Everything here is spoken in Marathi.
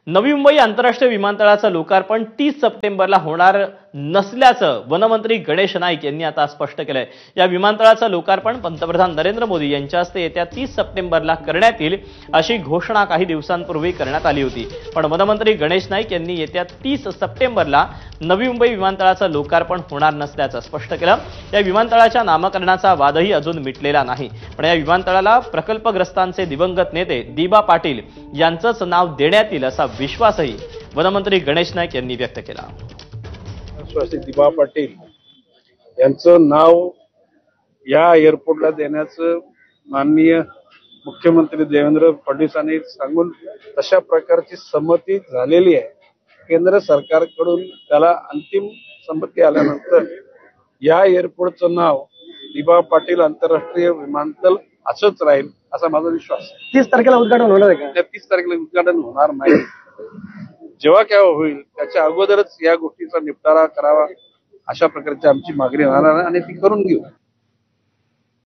नवी मुंबई आंतरराष्ट्रीय विमानतळाचं लोकार्पण 30 सप्टेंबरला होणार नसल्याचं वनमंत्री गणेश नाईक यांनी आता स्पष्ट केलंय। या विमानतळाचं लोकार्पण पंतप्रधान नरेंद्र मोदी यांच्या हस्ते येत्या 30 सप्टेंबरला करण्यात येईल अशी घोषणा काही दिवसांपूर्वी करण्यात आली होती। पण वनमंत्री गणेश नाईक यांनी येत्या 30 सप्टेंबरला नवी मुंबई विमानतळाचं लोकार्पण होणार नसल्याचं स्पष्ट केलं। या विमानतळाच्या नामकरणाचा वादही अजून मिटलेला नाही, पण या विमानतळाला प्रकल्पग्रस्तांचे दिवंगत नेते दिबा पाटील यांचंच नाव देण्यात येईल असा विश्वासही वनमंत्री गणेश नाईक यांनी व्यक्त केला। दिबा पाटील यांचं नाव या एअरपोर्टला देण्याचं माननीय मुख्यमंत्री देवेंद्र फडणवीसांनी सांगून तशा प्रकारची संमती झालेली आहे। केंद्र सरकारकडून त्याला अंतिम संमती आल्यानंतर या एअरपोर्टचं नाव दिबा पाटील आंतरराष्ट्रीय विमानतळ असंच राहील असा माझा विश्वास आहे। 30 तारखेला उद्घाटन होणार आहे का? त्या 30 तारखेला उद्घाटन होणार नाही। जेव्हा केव्हा होईल त्याच्या अगोदरच या गोष्टीचा निपटारा करावा अशा प्रकारची आमची मागणी राहणार आणि ती करून घेऊ।